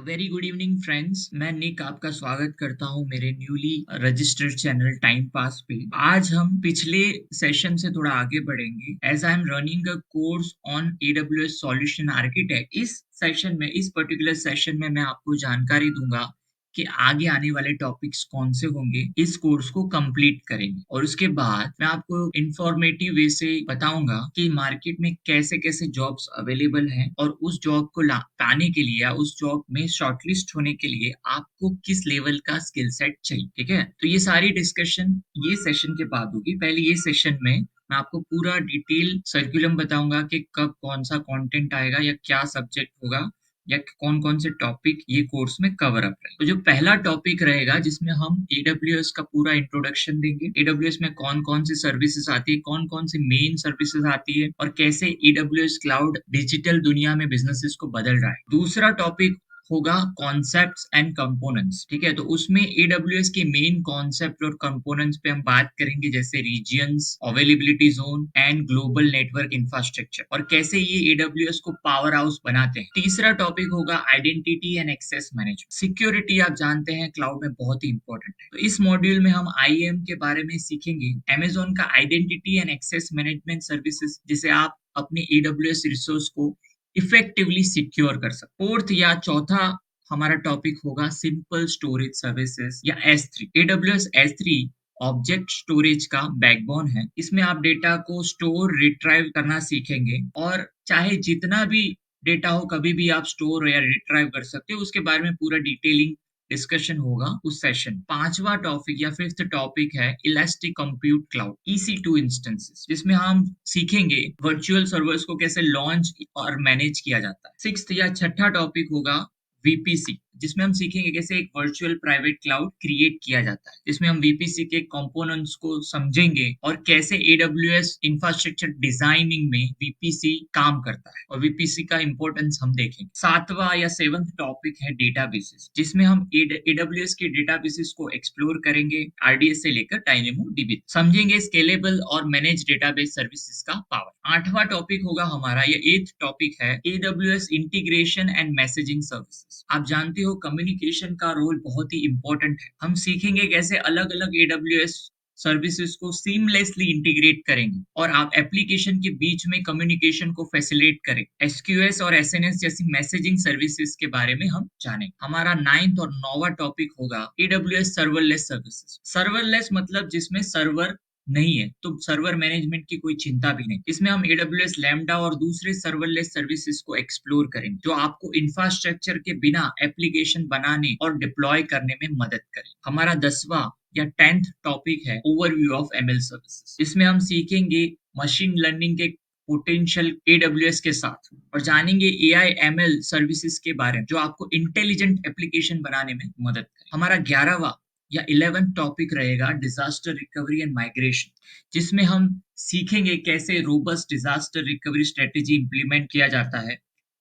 Very good evening friends. मैं निक आपका स्वागत करता हूं मेरे newly registered channel time pass पे। आज हम पिछले सेशन से थोड़ा आगे बढ़ेंगे as I am running a course on AWS solution architect. इस सेशन में, इस पर्टिकुलर सेशन में मैं आपको जानकारी दूंगा कि आगे आने वाले टॉपिक्स कौन से होंगे इस कोर्स को कंप्लीट करेंगे, और उसके बाद मैं आपको इंफॉर्मेटिव वे से बताऊंगा कि मार्केट में कैसे कैसे जॉब्स अवेलेबल हैं और उस जॉब को पाने के लिए या उस जॉब में शॉर्टलिस्ट होने के लिए आपको किस लेवल का स्किल सेट चाहिए। ठीक है, तो ये सारी डिस्कशन ये सेशन के बाद होगी। पहले ये सेशन में मैं आपको पूरा डिटेल सर्कुलम बताऊंगा कि कब कौन सा कंटेंट आएगा या क्या सब्जेक्ट होगा या कौन कौन से टॉपिक ये कोर्स में कवर अप रहे। तो जो पहला टॉपिक रहेगा जिसमें हम AWS का पूरा इंट्रोडक्शन देंगे, AWS में कौन कौन सी सर्विसेज आती है, कौन कौन सी मेन सर्विसेज आती है और कैसे AWS क्लाउड डिजिटल दुनिया में बिजनेसेस को बदल रहा है। दूसरा टॉपिक होगा कॉन्सेप्ट्स एंड कंपोनेंट्स। ठीक है, तो उसमें AWS के मेन कॉन्सेप्ट और कंपोनेंट्स पे हम बात करेंगे, जैसे regions, availability zone and global network infrastructure, और कैसे ये AWS को पावर हाउस बनाते हैं। तीसरा टॉपिक होगा identity and access management. Security आप जानते हैं क्लाउड में बहुत ही इंपॉर्टेंट है, तो इस मॉड्यूल में हम IAM के बारे में सीखेंगे, Amazon का identity and access management services, जिसे आप अपने AWS रिसोर्स को इफेक्टिवली सिक्योर कर सकते। फोर्थ या चौथा हमारा टॉपिक होगा सिंपल स्टोरेज सर्विसेज या S3। AWS S3 object storage का बैकबोन है। इसमें आप डेटा को स्टोर रिट्राइव करना सीखेंगे, और चाहे जितना भी डेटा हो कभी भी आप स्टोर या रिट्राइव कर सकते हो। उसके बारे में पूरा डिटेलिंग डिस्कशन होगा उस सेशन। पांचवा टॉपिक या फिफ्थ टॉपिक है elastic compute cloud EC2 instances, जिसमें हम सीखेंगे वर्चुअल सर्वर्स को कैसे लॉन्च और मैनेज किया जाता है। सिक्स्थ या छठा टॉपिक होगा VPC, जिसमें हम सीखेंगे कैसे एक वर्चुअल प्राइवेट क्लाउड क्रिएट किया जाता है, जिसमें हम VPC के कंपोनेंट्स को समझेंगे और कैसे AWS इंफ्रास्ट्रक्चर डिजाइनिंग में VPC काम करता है, और VPC का इंपॉर्टेंस हम देखेंगे। सातवां या सेवंथ टॉपिक है डेटाबेसेस, जिसमें हम AWS के डेटाबेसेस को एक्सप्लोर करेंगे, RDS से लेकर DynamoDB। समझेंगे स्केलेबल और मैनेज डेटाबेस सर्विसेज का पावर। आठवां टॉपिक होगा हमारा, या एथ टॉपिक है AWS integration and messaging services. आप जानते हो कम्युनिकेशन का रोल बहुत ही इंपॉर्टेंट है। हम सीखेंगे कैसे अलग अलग AWS सर्विसेज को सीमलेसली इंटीग्रेट करेंगे और आप एप्लीकेशन के बीच में कम्युनिकेशन को फैसिलिटेट करें। SQS और SNS जैसी मैसेजिंग सर्विसेज के बारे में हम जानेंगे। हमारा नाइन्थ और नौवा टॉपिक होगा AWS सर्वरलेस सर्विसेज। सर्वरलेस मतलब जिसमें सर्वर नहीं है, तो सर्वर मैनेजमेंट की कोई चिंता भी नहीं। इसमें हम AWS लैम्डा और दूसरे सर्वरलेस सर्विसेज को एक्सप्लोर करेंगे, जो आपको इंफ्रास्ट्रक्चर के बिना एप्लीकेशन बनाने और डिप्लॉय करने में मदद करें। हमारा 10वां या 10th टॉपिक है ओवरव्यू ऑफ ML सर्विसेज, जिसमें हम सीखेंगे मशीन लर्निंग के पोटेंशियल AWS के साथ, और जानेंगे AI ML सर्विसेज के बारे में, जो आपको इंटेलिजेंट एप्लीकेशन बनाने में मदद करे। हमारा 11वां या 11th टॉपिक रहेगा डिजास्टर रिकवरी एंड माइग्रेशन, जिसमें हम सीखेंगे कैसे robust disaster recovery strategy implement किया जाता है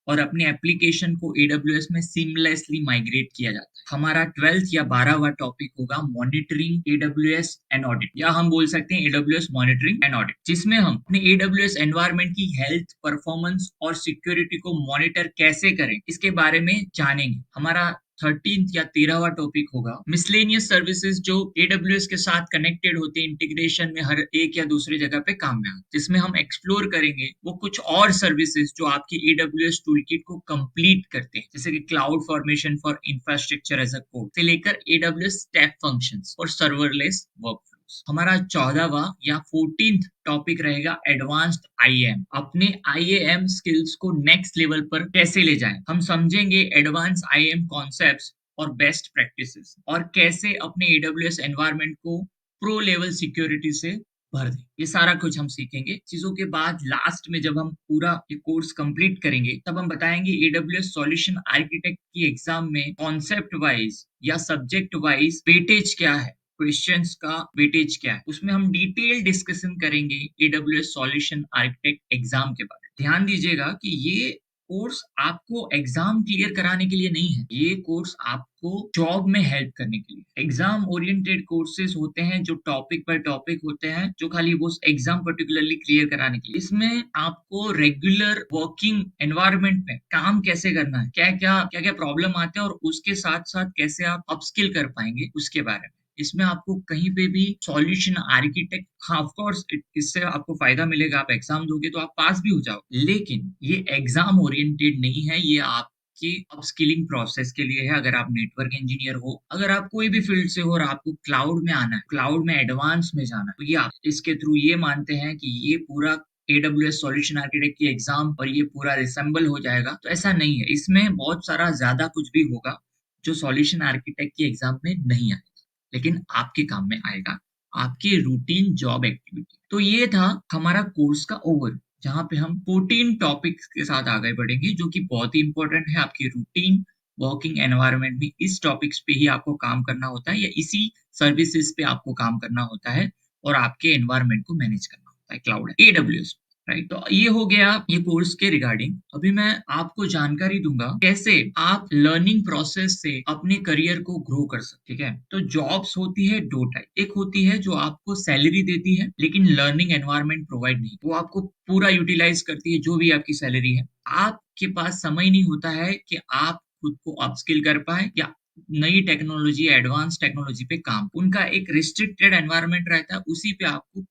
और अपने एप्लीकेशन को AWS में सीमलेसली माइग्रेट किया जाता है। हमारा 12th या 12वां टॉपिक होगा मॉनिटरिंग AWS एंड ऑडिट, या हम बोल सकते हैं AWS मॉनिटरिंग एंड ऑडिट, जिसमें हम अपने AWS एनवायरनमेंट की हेल्थ, परफॉर्मेंस और सिक्योरिटी को मॉनिटर कैसे करें, इसके बारे में जानेंगे। हमारा 13th या 13वां टॉपिक होगा मिसलेनियस सर्विसेज, जो AWS के साथ कनेक्टेड होते हैं, इंटीग्रेशन में हर एक या दूसरी जगह पे काम में आते, जिसमें हम एक्सप्लोर करेंगे वो कुछ और सर्विसेज जो आपकी AWS टूलकिट को कंप्लीट करते हैं, जैसे कि cloud formation for infrastructure as a code से लेकर AWS स्टैक फंक्शंस और सर्वरलेस वर्कफ्लोज। हमारा 14वां या 14th टॉपिक रहेगा एडवांस्ड IAM। अपने IAM स्किल्स को नेक्स्ट लेवल पर कैसे ले जाएं, हम समझेंगे एडवांस IAM कॉन्सेप्ट्स और बेस्ट प्रैक्टिसेस, और कैसे अपने AWS एनवायरनमेंट को प्रो लेवल सिक्योरिटी से भर दें। ये सारा कुछ हम सीखेंगे। चीजों के बाद लास्ट में जब हम पूरा ये कोर्स कंप्लीट करेंगे, तब हम बताएंगे AWS सॉल्यूशन आर्किटेक्ट की एग्जाम में कॉन्सेप्ट वाइज या सब्जेक्ट वाइज वेटेज क्या है, क्वेश्चंस का वेटेज क्या है। उसमें हम डिटेल डिस्कशन करेंगे AWS सॉल्यूशन आर्किटेक्ट एग्जाम के बारे में। ध्यान दीजिएगा कि ये कोर्स आपको एग्ज़ाम क्लियर कराने के लिए नहीं है। ये कोर्स आपको जॉब में हेल्प करने के लिए। एग्ज़ाम ओरिएंटेड कोर्सेज़ होते हैं जो टॉपिक बाय टॉपिक होते हैं, जो खाली वो एग्ज़ाम पर्टिकुलरली क्लियर कराने के लिए। इसमें आपको रेगुलर वर्किंग एनवायरनमेंट में काम कैसे करना है, क्या-क्या प्रॉब्लम आते हैं और उसके साथ-साथ कैसे आप अपस्किल कर पाएँगे, उसके बारे में। इसमें आपको कहीं पे भी सॉल्यूशन आर्किटेक्ट, हाँ, ऑफ कोर्स इससे आपको फ़ायदा मिलेगा, आप एग्ज़ाम दोगे तो आप पास भी हो जाओगे। लेकिन ये एग्ज़ाम ओरिएंटेड नहीं है, ये आपकी अपस्किलिंग प्रोसेस के लिए है। अगर आप नेटवर्क इंजीनियर हो, अगर आप कोई भी फील्ड से हो और आपको क्लाउड में आना है, क्लाउड में एडवांस में जाना है, तो ये आप इसके थ्रू ये मानते हैं कि ये पूरा एडब्ल्यूएस सॉल्यूशन आर्किटेक्ट की एग्ज़ाम और ये पूरा रिसेंबल हो जाएगा, तो ऐसा नहीं है। इसमें बहुत सारा ज़्यादा कुछ भी होगा, जो सॉल्यूशन आर्किटेक्ट की एग्ज़ाम में नहीं आएगा। लेकिन आपके काम में आएगा, आपकी रूटीन जॉब एक्टिविटी। तो ये था हमारा कोर्स का ओवरव्यू, जहाँ पे हम 14 टॉपिक्स के साथ आगे बढ़ेंगे, जो कि बहुत ही इम्पोर्टेंट है आपकी रूटीन वर्किंग एनवायरनमेंट में। इस टॉपिक्स पे ही आपको काम करना होता है या इसी सर्विसेज़ पे आपको काम करना होता है और आपके एनवायरनमेंट को मैनेज करना होता है क्लाउड एडब्ल्यूएस। राइट, तो ये हो गया ये कोर्स के रिगार्डिंग। अभी मैं आपको जानकारी दूंगा कैसे आप लर्निंग प्रोसेस से अपने करियर को ग्रो कर सकते, ठीक है। तो जॉब्स होती है दो टाइप, एक होती है जो आपको सैलरी देती है लेकिन लर्निंग एनवायरनमेंट प्रोवाइड नहीं, वो आपको पूरा यूटिलाइज करती है जो भी आपकी सैलरी है। आपके पास समय नहीं होता है कि आप खुद को अपस्किल कर पाए या नई टेक्नोलॉजी, एडवांस टेक्नोलॉजी पे काम। उनका एक रिस्ट्रिक्टेड एनवायरनमेंट रहता है, उसी पे आपको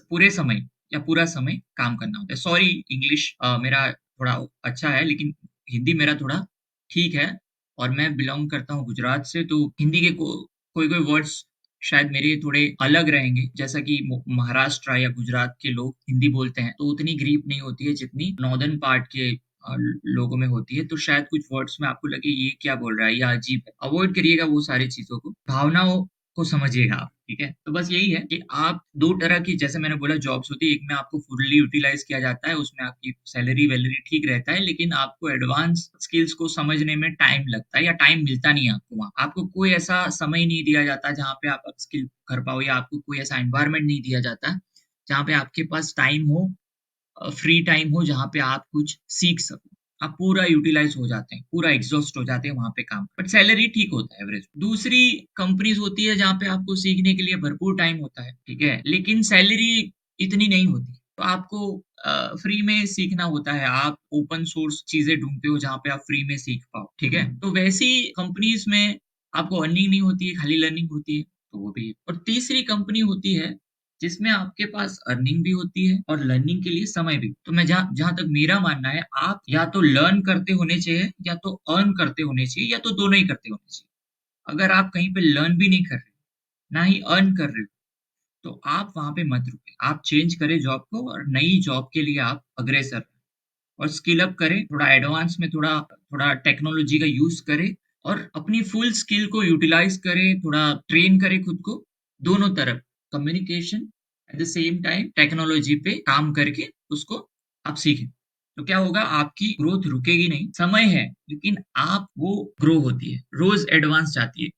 पूरे समय या पूरा समय काम करना होता है। सॉरी, इंग्लिश मेरा थोड़ा अच्छा है, लेकिन हिंदी मेरा थोड़ा ठीक है और मैं बिलॉन्ग करता हूँ गुजरात से, तो हिंदी के कोई-कोई वर्ड्स शायद मेरे थोड़े अलग रहेंगे। जैसा कि महाराष्ट्र या गुजरात के लोग हिंदी बोलते हैं, तो उतनी ग्रीप नहीं होती है जितनी नॉर्दर्न पार्ट के लोगों में होती है। तो शायद कुछ वर्ड्स में आपको लगे ये क्या बोल रहा है, ये अजीब है। अवॉइड करिएगा वो सारी चीज़ों को। भावनाओं को समझिएगा आप, ठीक है? तो बस यही है कि आप 2 तरह की, जैसे मैंने बोला, जॉब्स होती है। एक में आपको फुल्ली यूटिलाइज़ किया जाता है, उसमें आपकी सैलरी-वैलरी ठीक रहता है, लेकिन आपको एडवांस स्किल्स को समझने में टाइम लगता है या टाइम मिलता नहीं है आपको वहाँ। आपको कोई ऐसा समय नहीं दिया जाता जहाँ पे आप अपस्किल कर पाओ या आपको कोई ऐसा एनवायरनमेंट नहीं दिया जाता, जहाँ पे आपके पास टाइम हो, फ्री टाइम हो, जहाँ पे आप कुछ सीख सको। आप पूरा यूटिलाइज़ हो जाते हैं, पूरा एग्ज़ॉस्ट हो जाते हैं वहाँ पे काम, बट सैलरी ठीक होता है एवरेज। दूसरी कंपनीज़ होती है जहाँ पे आपको सीखने के लिए भरपूर टाइम होता है, ठीक है? लेकिन सैलरी इतनी नहीं होती। तो आपको फ्री में सीखना होता है, आप ओपन सोर्स चीज़ें ढूँढते हो जहाँ पे आप फ्री में सीख पाओ, ठीक है? तो वैसी कंपनीज़ में आपको अर्निंग नहीं होती है, खाली लर्निंग होती है, तो वो भी है। और तीसरी कंपनी होती है जिसमें आपके पास अर्निंग भी होती है और लर्निंग के लिए समय भी। तो मैं जहाँ जहाँ तक मेरा मानना है, आप या तो लर्न करते होने चाहिए या तो अर्न करते होने चाहिए या तो दोनों ही करते होने चाहिए। अगर आप कहीं पे लर्न भी नहीं कर रहे, ना ही अर्न कर रहे हो, तो आप वहाँ पे मत रुकिए। आप चेंज करें जॉब को और नई जॉब के लिए आप अग्रेसर रहें और स्किल अप करें, थोड़ा एडवांस में थोड़ा थोड़ा टेक्नोलॉजी का यूज़ करें और अपनी फुल स्किल को यूटिलाइज़ करें, थोड़ा ट्रेन करें खुद को, दोनों तरफ communication at the same time technology पे काम करके उसको आप सीखें। तो क्या होगा, आपकी ग्रोथ रुकेगी नहीं, समय है लेकिन आप वो ग्रो होती है, रोज़ एडवांस जाती है।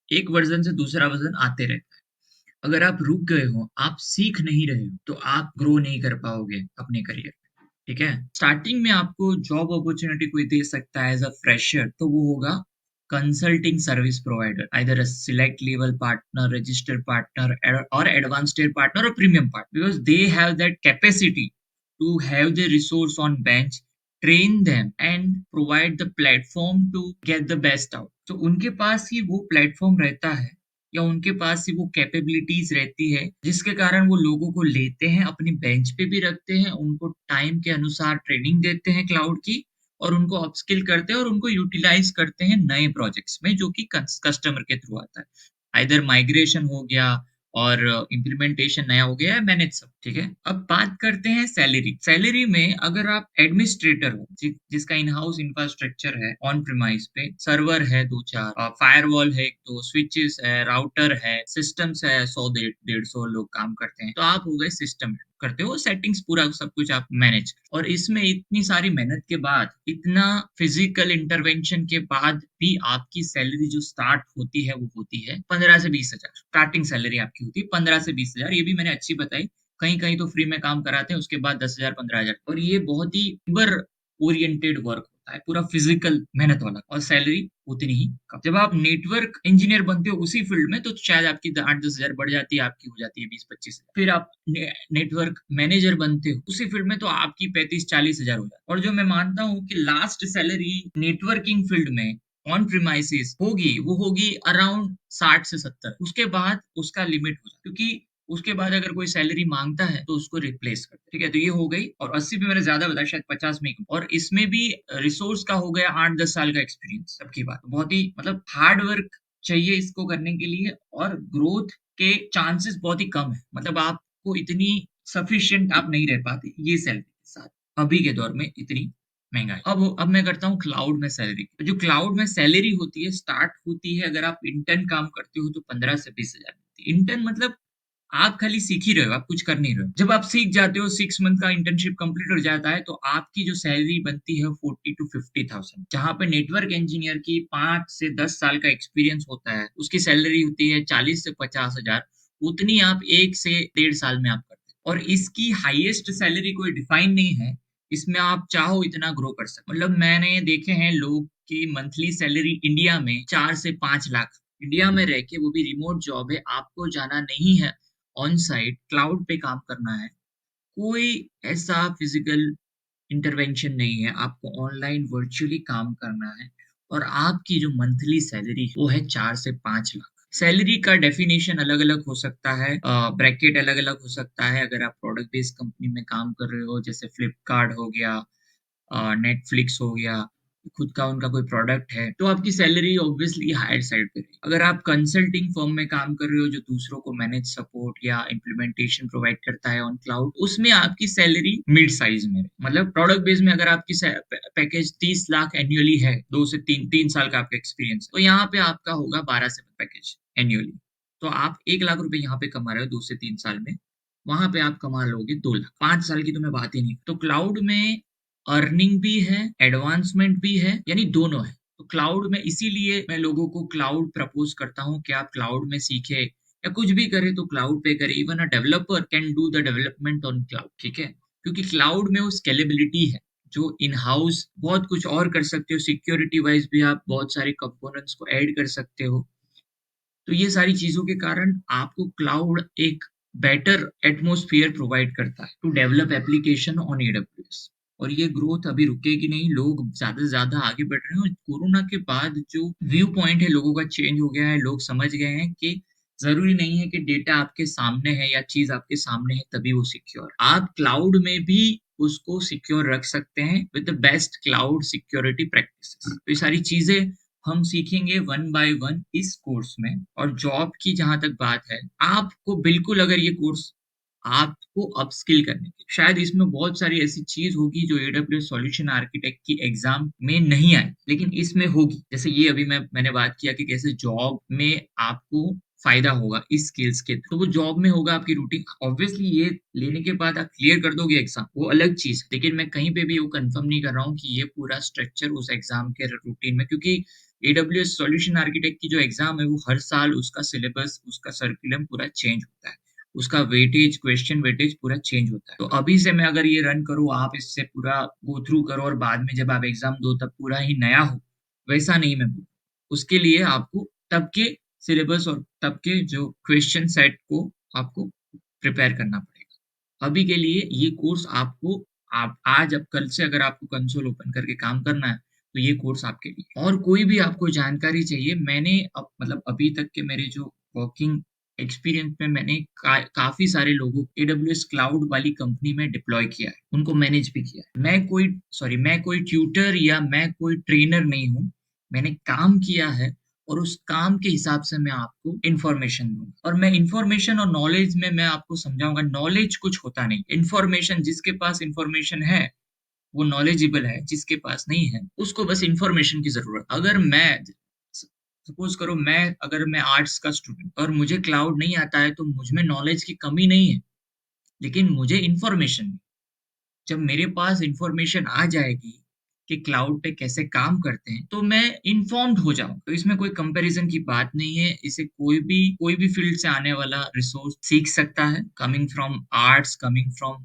एक वर्ज़न से दूसरा वर्ज़न आते रहता है। अगर आप रुक गए हो, आप सीख नहीं रहे हो, तो आप ग्रो नहीं कर पाओगे अपने करियर में, ठीक है? स्टार्टिंग में आपको जॉब अपॉर्च्युनिटी कोई दे सकता है एज़ अ फ्रेशर, तो वो होगा consulting service provider, either a select level partner, registered partner और एडवांस टियर पार्टनर और premium partner, because they have that capacity to have the resource on bench, train them and provide the platform to get the best out. तो उनके पास ही वो platform रहता है या उनके पास ही वो कैपेबिलिटीज़ रहती है, जिसके कारण वो लोगों को लेते हैं, अपनी बेंच पे भी रखते हैं, उनको टाइम के अनुसार ट्रेनिंग देते हैं क्लाउड की और उनको अपस्किल करते हैं और उनको यूटिलाइज़ करते हैं नए प्रोजेक्ट्स में, जो कि कस्टमर के थ्रू आता है। आइदर माइग्रेशन हो गया और इम्प्लीमेंटेशन नया हो गया है, मैनेज सब, ठीक है? अब बात करते हैं सैलरी। सैलरी में अगर आप एडमिनिस्ट्रेटर हो, जिसका इन हाउस इंफ्रास्ट्रक्चर है, ऑन प्रिमाइस पे सर्वर है 2-4, फायरवॉल है 1-2, स्विचेस है, राउटर है, सिस्टम्स है, 100 150 लोग काम करते हैं, तो आप हो गए सिस्टम करते हो, सेटिंग्स पूरा सब कुछ आप मैनेज। और इसमें इतनी सारी मेहनत के बाद, इतना फिजिकल इंटरवेंशन के बाद भी आपकी सैलरी जो स्टार्ट होती है वो होती है 15 से 20,000। स्टार्टिंग सैलरी आपकी होती है 15 से 20,000। ये भी मैंने अच्छी बताई। कहीं-कहीं तो फ्री में काम कराते हैं, उसके बाद 10,000 15,000, और ये बहुत ही बर ओरिएंटेड वर्क होता है, पूरा फिजिकल मेहनत वाला और सैलरी उतनी ही कम। जब आप नेटवर्क इंजीनियर बनते हो उसी फील्ड में तो शायद आपकी 8-10 हज़ार बढ़ जाती है, आपकी हो जाती है 20-25 हज़ार। फिर आप नेटवर्क मैनेजर बनते हो उसी फील्ड में तो आपकी 35-40 हज़ार हो जाती है। और जो मैं मानता हूँ कि लास्ट सैलरी नेटवर्किंग फील्ड में ऑन प्रीमाइसेस होगी, वो होगी अराउंड 60 से 70। उसके बाद उसका लिमिट हो जाता है, क्योंकि उसके बाद अगर कोई सैलरी माँगता है तो उसको रिप्लेस कर ठीक है? तो ये हो गई और 80 भी मैंने ज़्यादा बताया शायद 50 में ही और इसमें भी रिसोर्स का हो गया 8-10 साल का एक्सपीरियंस सबकी बात। बहुत ही मतलब हार्ड वर्क चाहिए इसको करने के लिए और ग्रोथ के चांसेस बहुत ही कम है। मतलब आपको इतनी सफिशिएंट आप नहीं रह पाते ये सैलरी के साथ, अभी के दौर में इतनी महँगाई। अब मैं करता हूँ क्लाउड में सैलरी। तो जो क्लाउड में सैलरी होती है स्टार्ट होती है अगर आप इंटर्न काम करते हो तो 15 से 20 हज़ार मिलती है। इंटर्न मतलब आप खाली सीख ही रहे हो, आप कुछ कर नहीं रहे हो। जब आप सीख जाते हो 6 मंथ का इंटर्नशिप कंप्लीट हो जाता है, तो आपकी जो सैलरी बनती है 40 टू 50,000 जहाँ पे नेटवर्क इंजीनियर की 5 से 10 साल का एक्सपीरियंस होता है, उसकी सैलरी होती है 40 से 50,000 उतनी आप 1 से डेढ़ साल में आप करते हो। और इसकी हाईएस्ट सैलरी कोई डिफाइन नहीं है, इसमें आप चाहो इतना ग्रो कर सकते हो। मतलब मैंने देखे हैं लोग की मंथली सैलरी इंडिया में 4 से 5 लाख इंडिया में रह के वो भी रिमोट जॉब है, आपको जाना नहीं है ऑन साइट क्लाउड पे काम करना है, कोई ऐसा फिजिकल इंटरवेंशन नहीं है, आपको ऑनलाइन वर्चुअली काम करना है और आपकी जो मंथली सैलरी वो है 4 से 5 लाख। सैलरी का डेफिनेशन अलग-अलग हो सकता है, ब्रैकेट अलग-अलग हो सकता है अगर आप प्रोडक्ट बेस्ड कंपनी में काम कर रहे हो जैसे फ्लिपकार्ट हो गया, नेटफ्लिक्स हो गया, खुद का उनका कोई प्रोडक्ट है, तो आपकी सैलरी ऑब्वियसली हायर साइड पे रहेगी। अगर आप कंसल्टिंग फर्म में काम कर रहे हो जो दूसरों को मैनेज सपोर्ट या इम्प्लीमेंटेशन प्रोवाइड करता है ऑन क्लाउड, उसमें आपकी सैलरी मिड साइज में मतलब प्रोडक्ट बेस में अगर आपकी पैकेज 30 लाख एनुअली है, 2 से 3 साल का आपका एक्सपीरियंस, तो यहाँ पे आपका होगा 12 से पैकेज एनुअली। तो आप 1 लाख रुपए यहाँ पे कमा रहे हो 2 से 3 साल में, वहाँ पे आप कमा लोगे 2 लाख। 5 साल की तो मैं बात ही नहीं। तो क्लाउड में अर्निंग भी है, एडवांसमेंट भी है, यानी दोनों है। तो क्लाउड में इसीलिए मैं लोगों को क्लाउड प्रपोज़ करता हूँ कि आप क्लाउड में सीखें या कुछ भी करें तो क्लाउड पे करें। Even a developer can do the development on cloud, ठीक है? क्योंकि क्लाउड में वो स्केलेबिलिटी है, जो इन हाउस बहुत कुछ और कर सकते हो, सिक्योरिटी वाइज़ भी आप बहुत सारे कंपोनेंट्स को ऐड कर सकते हो। तो ये सारी चीज़ों के कारण आपको क्लाउड एक बेटर एटमॉस्फियर प्रोवाइड करता है to develop application on AWS और ये ग्रोथ अभी रुकेगी नहीं, लोग ज़्यादा से ज़्यादा आगे बढ़ रहे हैं और कोरोना के बाद जो व्यू पॉइंट है लोगों का चेंज हो गया है, लोग समझ गए हैं कि ज़रूरी नहीं है कि डेटा आपके सामने है या चीज़ आपके सामने है तभी वो सिक्योर। आप क्लाउड में भी उसको सिक्योर रख सकते हैं with the best cloud security practices. तो ये सारी चीज़ें हम सीखेंगे वन बाय वन इस कोर्स में और जॉब की जहाँ तक बात है, आपको बिल्कुल अगर ये कोर्स आपको अपस्किल करने की शायद इसमें बहुत सारी ऐसी चीज़ होगी जो एडब्ल्यूएस सॉल्यूशन आर्किटेक्ट की एग्ज़ाम में नहीं आई, लेकिन इसमें होगी। जैसे ये अभी मैंने बात किया कि कैसे जॉब में आपको फ़ायदा होगा इस स्किल्स के, तो वो जॉब में होगा आपकी रूटीन ऑब्वियसली ये लेने के बाद आप क्लियर कर दोगे एग्ज़ाम, वो अलग चीज़ है। लेकिन मैं कहीं पे भी वो कन्फर्म नहीं कर रहा हूँ कि ये पूरा स्ट्रक्चर उस एग्ज़ाम के रूटीन में क्योंकि एडब्ल्यूएस सॉल्यूशन आर्किटेक्ट की जो एग्ज़ाम है वो हर साल उसका सिलेबस, उसका सर्कुलम पूरा चेंज होता है। उसका वेटेज, क्वेश्चन वेटेज पूरा चेंज होता है। तो अभी से मैं अगर ये रन करूँ, आप इससे पूरा गो थ्रू करो और बाद में जब आप एग्ज़ाम दो तब पूरा ही नया हो, वैसा नहीं मैं बोलूँ। उसके लिए आपको तब के सिलेबस और तब के जो क्वेश्चन सेट को आपको प्रिपेयर करना पड़ेगा। अभी के लिए ये कोर्स आपको आप आज अब कल से अगर आपको कंसोल ओपन करके काम करना है, तो ये कोर्स आपके लिए। और कोई भी आपको जानकारी चाहिए, मैंने मतलब अभी तक के मेरे जो वर्किंग एक्सपीरियंस में मैंने काफ़ी सारे लोगों को एडब्ल्यूएस क्लाउड वाली कंपनी में डिप्लॉय किया है, उनको मैनेज भी किया है। मैं कोई ट्यूटर या मैं कोई ट्रेनर नहीं हूँ, मैंने काम किया है और उस काम के हिसाब से मैं आपको इन्फॉर्मेशन दूँगा और मैं इन्फॉर्मेशन और नॉलेज में मैं आपको समझाऊँगा, नॉलेज कुछ होता नहीं, इन्फॉर्मेशन जिसके पास इन्फॉर्मेशन है, वो नॉलेजेबल है, जिसके पास नहीं है, उसको बस इन्फॉर्मेशन की ज़रूरत। अगर मैं स सपोज़ करो मैं आर्ट्स का स्टूडेंट और मुझे क्लाउड नहीं आता है, तो मुझ में नॉलेज की कमी नहीं है, लेकिन मुझे इन्फॉर्मेशन नहीं। जब मेरे पास इन्फॉर्मेशन आ जाएगी कि क्लाउड पे कैसे काम करते हैं, तो मैं इन्फॉर्म्ड हो जाऊँगा। तो इसमें कोई कंपैरिज़न की बात नहीं है, इसे कोई भी फ़ील्ड से आने वाला रिसोर्स सीख सकता है, coming from arts, coming from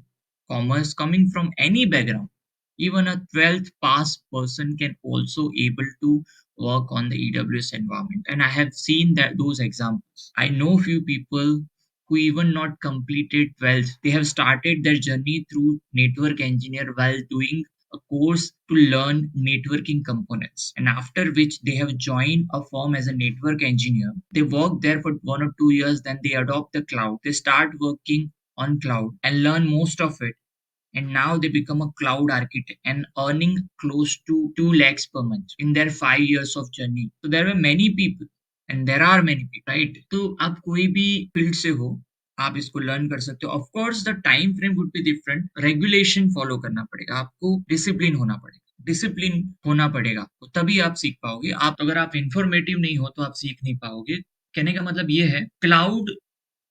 commerce, coming from any background. Even a 12th pass person can also able to work on the EWS environment. And I have seen that those examples. I know few people who even not completed 12th. They have started their journey through network engineer while doing a course to learn networking components, and after which they have joined a firm as a network engineer. They work there for 1 or 2 years, then they adopt the cloud. They start working on cloud and learn most of it, and now they become a cloud architect and earning close to 2 lakhs per month in their 5 years of journey. So there were many people, and there are many people, right? तो आप कोई भी field से हो, आप इसको learn कर सकते हो. Of course the time frame would be different. Regulation follow करना पड़ेगा आपको, डिसिप्लिन होना पड़ेगा, डिसिप्लिन होना पड़ेगा आपको, तभी आप सीख पाओगे. आप अगर आप इंफॉर्मेटिव नहीं हो तो आप सीख नहीं पाओगे. कहने का मतलब ये है, क्लाउड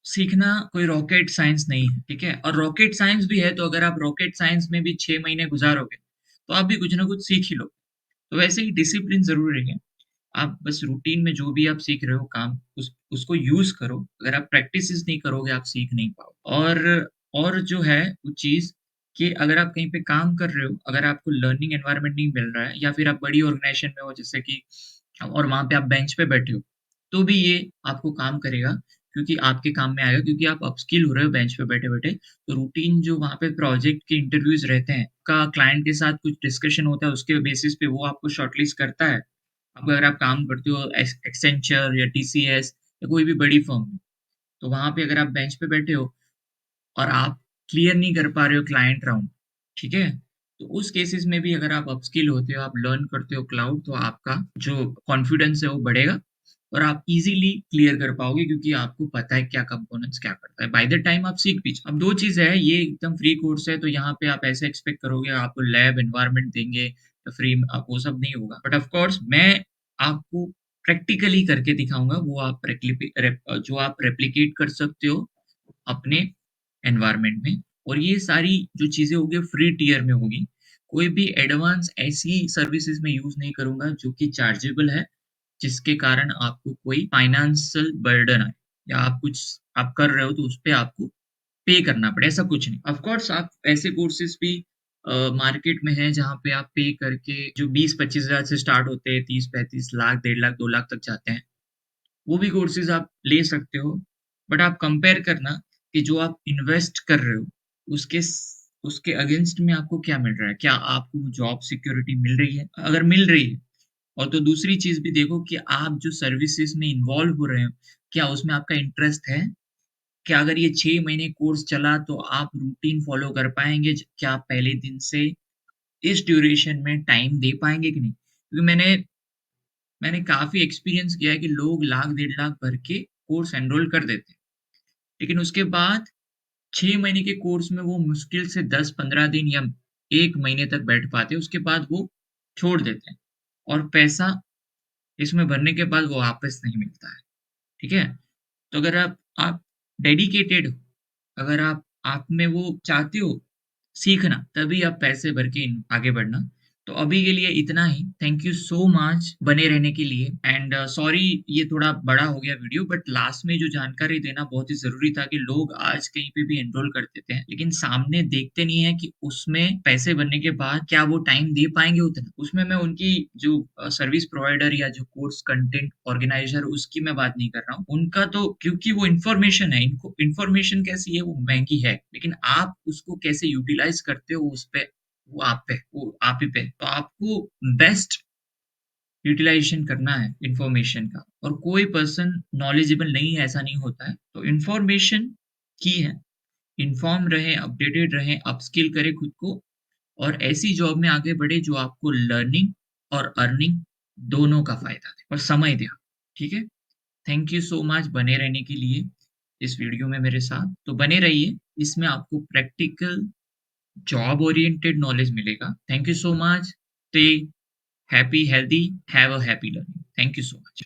सीखना कोई रॉकेट साइंस नहीं है, ठीक है? और रॉकेट साइंस भी है, तो अगर आप रॉकेट साइंस में भी 6 महीने गुज़ारोगे, तो आप भी कुछ ना कुछ सीख ही लोगे. तो वैसे ही डिसिप्लिन ज़रूरी है. आप बस रूटीन में जो भी आप सीख रहे हो काम, उसको यूज़ करो. अगर आप प्रैक्टिसेस नहीं करोगे, आप सीख नहीं पाओगे. और जो है वो चीज़ कि अगर आप कहीं पे काम कर रहे हो, अगर आपको लर्निंग एनवायरनमेंट नहीं मिल रहा है या फिर आप बड़ी ऑर्गेनाइज़ेशन में हो जैसे कि, और वहाँ पे आप बेंच पे बैठे हो, तो भी ये आपको काम करेगा, क्योंकि आपके काम में आएगा, क्योंकि आप अपस्किल हो रहे हो बेंच पे बैठे-बैठे. तो रूटीन जो वहाँ पे प्रोजेक्ट के इंटरव्यूज़ रहते हैं, का क्लाइंट के साथ कुछ डिस्कशन होता है, उसके बेसिस पे वो आपको शॉर्टलिस्ट करता है. अब अगर आप काम करते हो एक्सेंचर या टीसीएस या कोई भी बड़ी फर्म में, तो वहाँ पे अगर आप बेंच पे बैठे हो और आप क्लियर नहीं कर पा रहे हो क्लाइंट राउंड, ठीक है? तो उस केसेस में भी अगर आप अपस्किल होते हो, आप लर्न करते हो क्लाउड, तो आपका जो कॉन्फिडेंस है वो बढ़ेगा और आप इज़िली क्लियर कर पाओगे, क्योंकि आपको पता है क्या कंपोनेंट्स क्या करता है। बाय द टाइम आप सीख भी जाओ. अब 2 चीज़ है, ये एकदम फ्री कोर्स है, तो यहाँ पे आप ऐसे एक्सपेक्ट करोगे आपको लैब एनवायरनमेंट देंगे, तो फ्री में वो सब नहीं होगा. बट ऑफ कोर्स मैं आपको प्रैक्टिकली करके दिखाऊँगा, वो आप जो आप रेप्लिकेट कर सकते हो अपने एनवायरनमेंट में. और ये सारी जो चीज़ें होंगी फ्री टियर में होगी. कोई भी एडवांस ऐसी सर्विसेज़ मैं यूज़ नहीं करूँगा जो कि चार्जेबल है, जिसके कारण आपको कोई फाइनेंशियल बर्डन आए, या आप कुछ आप कर रहे हो तो उसपे आपको पे करना पड़े, ऐसा कुछ नहीं. ऑफ कोर्स आप ऐसे कोर्सेज़ भी मार्केट में हैं जहाँ पे आप पे करके जो 20-25 हज़ार से स्टार्ट होते हैं, 30-35 लाख, 1.5 लाख, 2 लाख तक जाते हैं. वो भी कोर्सेज़ आप ले सकते हो, बट आप कंपेयर करना कि जो आप इन्वेस्ट कर रहे हो, उसके अगेंस्ट में आपको क्या मिल रहा है? क्या आपको जॉब सिक्योरिटी मिल रही है? अगर मिल रही है, और तो दूसरी चीज़ भी देखो कि आप जो सर्विसेज़ में इन्वॉल्व हो रहे हो, क्या उसमें आपका इंटरेस्ट है? क्या अगर ये 6 महीने कोर्स चला तो आप रूटीन फ़ॉलो कर पाएँगे? क्या आप पहले दिन से इस ड्यूरेशन में टाइम दे पाएँगे कि नहीं? क्योंकि मैंने काफ़ी एक्सपीरियंस किया है कि लोग लाख, 1.5 लाख भर के कोर्स एनरोल कर देते हैं। लेकिन उसके बाद 6 महीने के कोर्स में वो मुश्किल से 10-15 दिन या 1 महीने तक बैठ पाते हैं, उसके बाद वो छोड़ देते हैं, और पैसा इसमें भरने के बाद वो वापस नहीं मिलता है, ठीक है? तो अगर आप डेडिकेटेड हो, अगर आप में वो चाहते हो सीखना, तभी आप पैसे भर के आगे बढ़ना. तो अभी के लिए इतना ही. थैंक यू सो मच बने रहने के लिए. एंड सॉरी ये थोड़ा बड़ा हो गया वीडियो, बट लास्ट में जो जानकारी देना बहुत ही ज़रूरी था कि लोग आज कहीं पे भी एनरोल कर देते हैं, लेकिन सामने देखते नहीं है कि उसमें पैसे भरने के बाद क्या वो टाइम दे पाएँगे उतना. उसमें मैं उनकी जो सर्विस प्रोवाइडर या जो कोर्स कंटेंट ऑर्गेनाइज़र उसकी मैं बात नहीं कर रहा हूँ. उनका तो क्योंकि वो इन्फॉर्मेशन है, इनको इन्फॉर्मेशन कैसी है वो महँगी है, लेकिन आप उसको कैसे यूटिलाइज़ करते हो उस पे, वो आप ही पे. तो आपको बेस्ट यूटिलाइज़ेशन करना है इन्फॉर्मेशन का, और कोई पर्सन नॉलेजेबल नहीं है ऐसा नहीं होता है. तो इन्फॉर्मेशन की है. इन्फॉर्म रहें, अपडेटेड रहें, अपस्किल करें खुद को, और ऐसी जॉब में आगे बढ़े जो आपको लर्निंग और अर्निंग दोनों का फ़ायदा दे, और समय दे. ठीक है? थैंक यू सो मच बने रहने के लिए इस वीडियो में मेरे साथ. तो बने रहिए, इसमें आपको प्रैक्टिकल जॉब ओरिएंटेड नॉलेज मिलेगा. Thank you so much. Stay happy, healthy, have a happy learning. Thank you so much.